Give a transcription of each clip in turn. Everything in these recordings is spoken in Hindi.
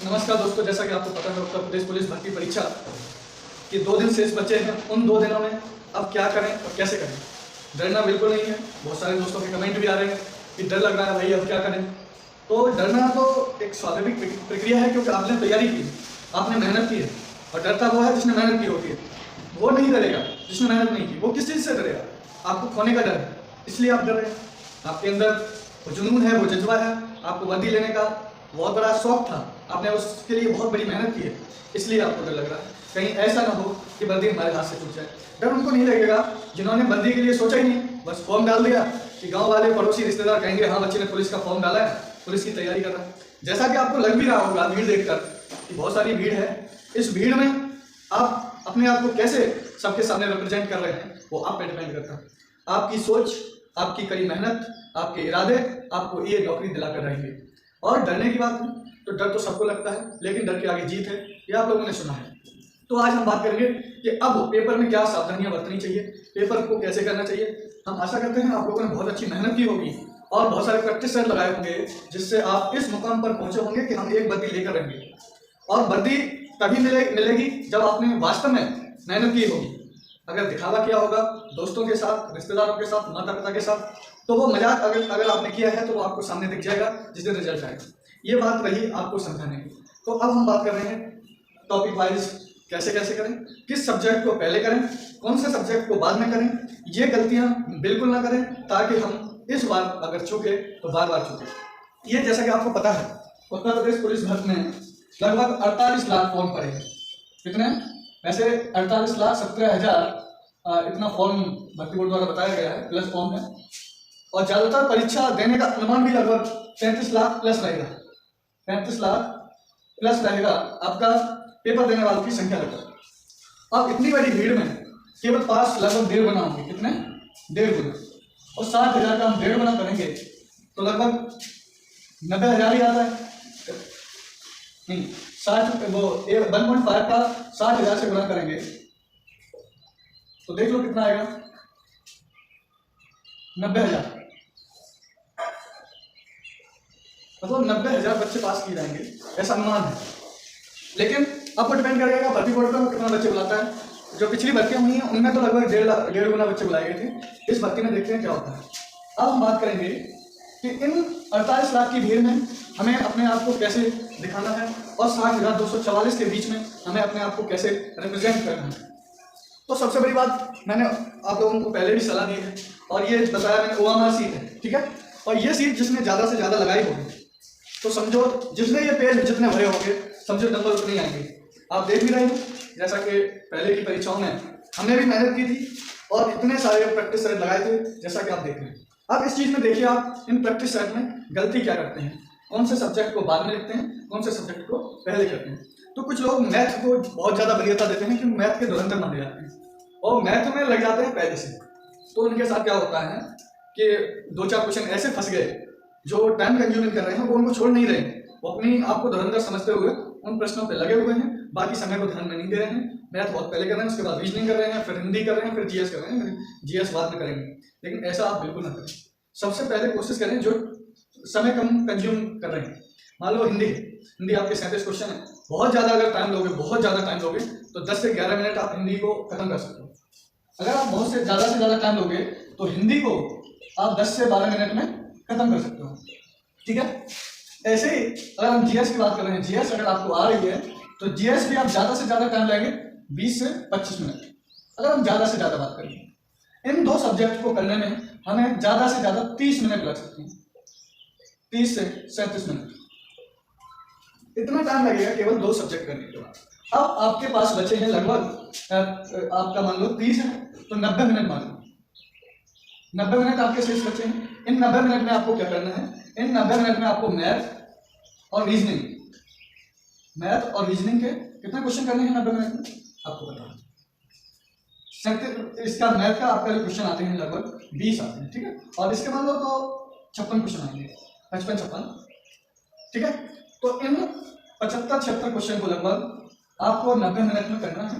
नमस्कार दोस्तों, जैसा कि आपको पता है उत्तर प्रदेश पुलिस भर्ती परीक्षा के 2 दिन शेष बचे हैं। उन 2 दिनों में अब क्या करें और कैसे करें। डरना बिल्कुल नहीं है। बहुत सारे दोस्तों के कमेंट भी आ रहे हैं कि डर लग रहा है भाई, अब क्या करें। तो डरना तो एक स्वाभाविक प्रक्रिया है, क्योंकि आपने तैयारी की, आपने मेहनत की है। और डरता वो है जिसने मेहनत की होती है, वो नहीं डरेगा जिसने मेहनत नहीं की। वो किस चीज़ से डरेगा? आपको खोने का डर है, इसलिए आप डर रहे हैं। आपके अंदर वो जुनून है, वो जज्बा है, आपको वर्दी लेने का बहुत बड़ा शौक था, आपने उसके लिए बहुत बड़ी मेहनत की है, इसलिए आपको डर लग रहा है। कहीं ऐसा ना हो कि वर्दी हमारे हाथ से छूट जाए। डर उनको नहीं लगेगा जिन्होंने वर्दी के लिए सोचा ही नहीं, बस फॉर्म डाल दिया कि गांव वाले पड़ोसी रिश्तेदार कहेंगे हाँ बच्चे ने पुलिस का फॉर्म डाला है, पुलिस की तैयारी कर रहा है। जैसा कि आपको लग भी रहा होगा भीड़ देखकर कि बहुत सारी भीड़ है, इस भीड़ में आप अपने आप को कैसे सबके सामने रिप्रेजेंट कर रहे हैं वो आप पे डिपेंड करता है। आपकी सोच, आपकी कड़ी मेहनत, आपके इरादे आपको ये नौकरी दिला कर रहेंगे। और डरने की बात है तो डर तो सबको लगता है, लेकिन डर के आगे जीत है, ये आप लोगों ने सुना है। तो आज हम बात करेंगे कि अब पेपर में क्या सावधानियां बरतनी चाहिए, पेपर को कैसे करना चाहिए। हम आशा करते हैं आप लोगों ने बहुत अच्छी मेहनत की होगी और बहुत सारे प्रैक्टिस सेट लगाए होंगे, जिससे आप इस मुकाम पर पहुंचे होंगे कि हम एक वर्दी लेकर रहेंगे। और वर्दी तभी मिलेगी जब आपने वास्तव में मेहनत की होगी। अगर दिखावा किया होगा दोस्तों के साथ, रिश्तेदारों के साथ, माता पिता के साथ, तो वो मजाक अगर आपने किया है तो वो आपको सामने दिख जाएगा जिस दिन रिजल्ट आएगा। ये बात रही आपको समझाने की। तो अब हम बात कर रहे हैं टॉपिक वाइज कैसे कैसे करें, किस सब्जेक्ट को पहले करें, कौन से सब्जेक्ट को बाद में करें। ये गलतियां बिल्कुल ना करें ताकि हम इस बार अगर चूके तो बार बार चूके। ये जैसा कि आपको पता है उत्तर प्रदेश पुलिस भर्ती में लगभग 48 लाख फॉर्म पड़े हैं। कितने? वैसे 48,17,000 इतना फॉर्म भर्ती बोर्ड द्वारा बताया गया है, प्लस फॉर्म है। और ज्यादातर परीक्षा देने का अनुमान भी लगभग 33 लाख प्लस रहेगा। 35 लाख प्लस रहेगा आपका पेपर देने वालों की संख्या लगभग। अब इतनी बड़ी भीड़ में केवल पास लगभग 1.5 गुना होंगे। कितने? 1.5 गुना। और 60,000 का हम 1.5 गुना करेंगे तो लगभग 90,000 ही आता है। नहीं, 1.5 का 60,000 से गुना करेंगे तो देख लो कितना आएगा, 90,000। मतलब 90,000 बच्चे पास किए जाएंगे ऐसा अनुमान है। लेकिन आपको डिपेंड करेगा भर्ती बोर्ड पर कितना बच्चे बुलाता है। जो पिछली भर्तियां हुई हैं उनमें तो लगभग 1.5 गुना बच्चे बुलाए गए थे। इस भर्ती में देखते हैं क्या होता है। अब हम बात करेंगे कि इन 48 लाख की भीड़ में हमें अपने आप को कैसे दिखाना है और 60,244 के बीच में हमें अपने आप को कैसे रिप्रेजेंट करना है। तो सबसे बड़ी बात मैंने आप लोगों को पहले भी सलाह दी है और ये बताया मैंने, OMR सीट है, ठीक है। और ये सीट जिसने ज़्यादा से ज़्यादा लगाई होगी तो समझो जिसने ये पेज जितने भरे होंगे समझो नंबर उतने ही आएंगे। आप देख भी रहे हैं जैसा कि पहले की परीक्षाओं में हमने भी मेहनत की थी और इतने सारे प्रैक्टिस सेट लगाए थे जैसा कि आप देख रहे हैं। अब इस चीज़ में देखिए आप इन प्रैक्टिस सेट में गलती क्या करते हैं, कौन से सब्जेक्ट को बाद में लिखते हैं, कौन से सब्जेक्ट को पहले करते हैं। तो कुछ लोग मैथ को बहुत ज़्यादा वरीयता देते हैं क्योंकि मैथ के धुरंधर माने जाते हैं और मैथ में लग जाते हैं पहले से। तो उनके साथ क्या होता है कि 2-4 क्वेश्चन ऐसे फंस गए जो टाइम कंज्यूमिंग कर रहे हैं, वो उनको छोड़ नहीं रहे हैं। वो अपनी आपको धुरंधर समझते हुए उन प्रश्नों पे लगे हुए हैं, बाकी समय को ध्यान में नहीं दे रहे हैं। मैथ बहुत पहले कर रहे हैं, उसके बाद रीजनिंग कर रहे हैं, फिर हिंदी कर रहे हैं, फिर जीएस कर रहे हैं, जीएस बाद में करेंगे। लेकिन ऐसा आप बिल्कुल ना करें। सबसे पहले कोशिश करें जो समय कम कंज्यूम कर रहे हैं। मान लो हिंदी आपके 37 क्वेश्चन है, बहुत ज़्यादा अगर टाइम लोगे, बहुत ज़्यादा टाइम लोगे तो 10 से 11 मिनट आप हिंदी को खत्म कर सकते हो। अगर आप बहुत से ज़्यादा टाइम लोगे तो हिंदी को आप 10 से 12 मिनट में खत्म कर सकते हो, ठीक है। ऐसे ही अगर हम जीएस की बात कर रहे हैं, जीएस अगर आपको आ रही है तो जीएस भी आप ज़्यादा से ज़्यादा टाइम लेंगे 20 से 25 मिनट, अगर हम ज़्यादा से ज़्यादा बात करें। इन 2 सब्जेक्ट को करने में हमें ज़्यादा से ज़्यादा 30 मिनट लग सकते हैं, 30 से 37 मिनट इतना टाइम लगेगा केवल 2 सब्जेक्ट करने के बाद। अब आपके पास बचे हैं लगभग आपका मान लो 30 है तो 90 मिनट मान लो, 90 मिनट आपके शेष बचे हैं। इन 90 मिनट में आपको क्या करना है? इन 90 मिनट में आपको मैथ और रीजनिंग के कितने क्वेश्चन करने हैं 90 मिनट में आपको बताना। इसका मैथ का आपका जो क्वेश्चन आते हैं लगभग 20 आते हैं, ठीक है। और इसके मान लो तो 56 क्वेश्चन आएंगे, 55, ठीक है। तो इन 75-76 क्वेश्चन को लगभग आपको 90 मिनट में करना है।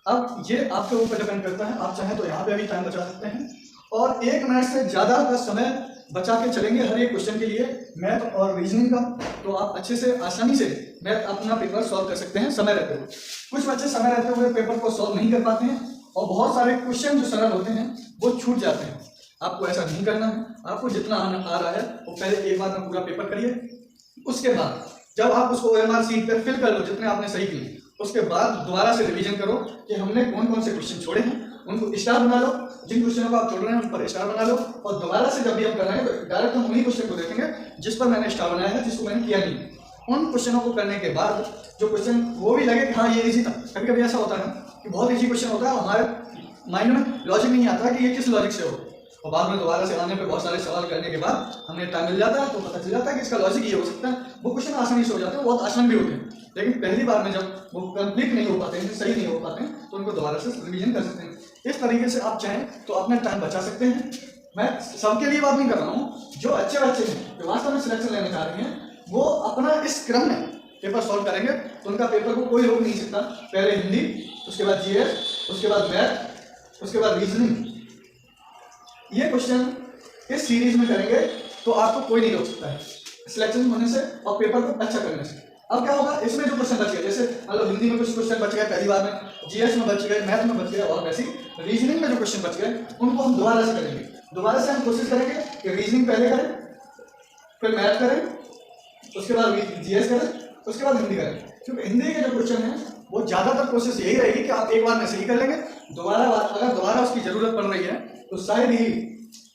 अब ये आपके ऊपर डिपेंड करता है, आप चाहे तो यहाँ पे भी टाइम बचा सकते हैं और 1 मिनट से ज़्यादा का समय बचा के चलेंगे हर एक क्वेश्चन के लिए, मैथ और रीजनिंग का। तो आप अच्छे से आसानी से मैथ अपना पेपर सॉल्व कर सकते हैं समय रहते हुए। कुछ बच्चे समय रहते हुए पेपर को सॉल्व नहीं कर पाते हैं और बहुत सारे क्वेश्चन जो सरल होते हैं वो छूट जाते हैं। आपको ऐसा नहीं करना है। आपको जितना आ रहा है वो पहले एक बार में पूरा पेपर करिए। उसके बाद जब आप उसको OMR शीट पर फिल कर लो जितने आपने सही किए, उसके बाद दोबारा से रिवीजन करो कि हमने कौन कौन से क्वेश्चन छोड़े हैं, उनको स्टार बना लो। जिन क्वेश्चनों को आप छोड़ रहे हैं उन पर स्टार बना लो और दोबारा से जब भी हम कर रहे हैं तो डायरेक्ट हम उन्हीं क्वेश्चन को देखेंगे जिस पर मैंने स्टार बनाया है, जिसको मैंने किया नहीं। उन क्वेश्चनों को करने के बाद जो क्वेश्चन वो भी लगे कि हाँ ये इजी था। कभी कभी ऐसा होता है कि बहुत इजी क्वेश्चन होता है, हमारे माइंड में लॉजिक नहीं आता कि ये किस लॉजिक से हो, और बाद में दोबारा से आने पे बहुत सारे सवाल करने के बाद हमें टाइम मिल जाता है तो पता चल जाता है कि इसका लॉजिक ये हो सकता है। वो क्वेश्चन आसानी से हो जाते हैं, बहुत आसान भी होते हैं, लेकिन पहली बार में जब वो कंप्लीट नहीं हो पाते हैं, सही नहीं हो पाते हैं, तो उनको दोबारा से रिवीजन कर सकते हैं। इस तरीके से आप चाहें तो अपना टाइम बचा सकते हैं। मैं सबके लिए बात नहीं कर रहा हूँ, जो अच्छे बच्चे हैं जो वास्तव में सिलेक्शन लेना चाह रहे हैं वो अपना इस क्रम में पेपर सॉल्व करेंगे तो उनका पेपर को कोई रोक नहीं सकता। पहले हिंदी, उसके बाद GS, उसके बाद मैथ, उसके बाद रीजनिंग। ये क्वेश्चन इस सीरीज में करेंगे तो आपको कोई नहीं रोक सकता है सिलेक्शन होने से और पेपर को अच्छा करने से। अब क्या होगा, इसमें जो क्वेश्चन बच गए, जैसे मतलब हिंदी में कुछ क्वेश्चन बच गए पहली बार में, GS में बच गए, मैथ में बच गए, और वैसे रीजनिंग में जो क्वेश्चन बच गए उनको हम दोबारा से करेंगे। दोबारा से हम कोशिश करेंगे कि रीजनिंग पहले करें, फिर मैथ करें, उसके बाद GS करें, उसके बाद हिंदी करें। क्योंकि हिंदी के जो क्वेश्चन है वो ज़्यादातर कोशिश यही रहेगी कि आप एक बार में सही कर लेंगे, अगर दोबारा उसकी ज़रूरत पड़ रही है तो शायद ही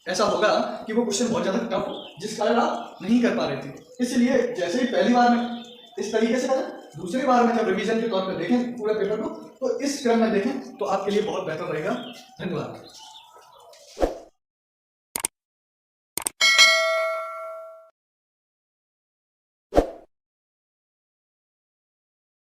ऐसा होगा कि वो क्वेश्चन बहुत ज़्यादा टफ हो जिस कारण आप नहीं कर पा रहे थे। इसलिए जैसे ही पहली बार में इस तरीके से करें, दूसरी बार में जब रिवीजन के तौर पर देखें पूरे पेपर को तो इस क्रम में देखें तो आपके लिए बहुत बेहतर रहेगा। धन्यवाद।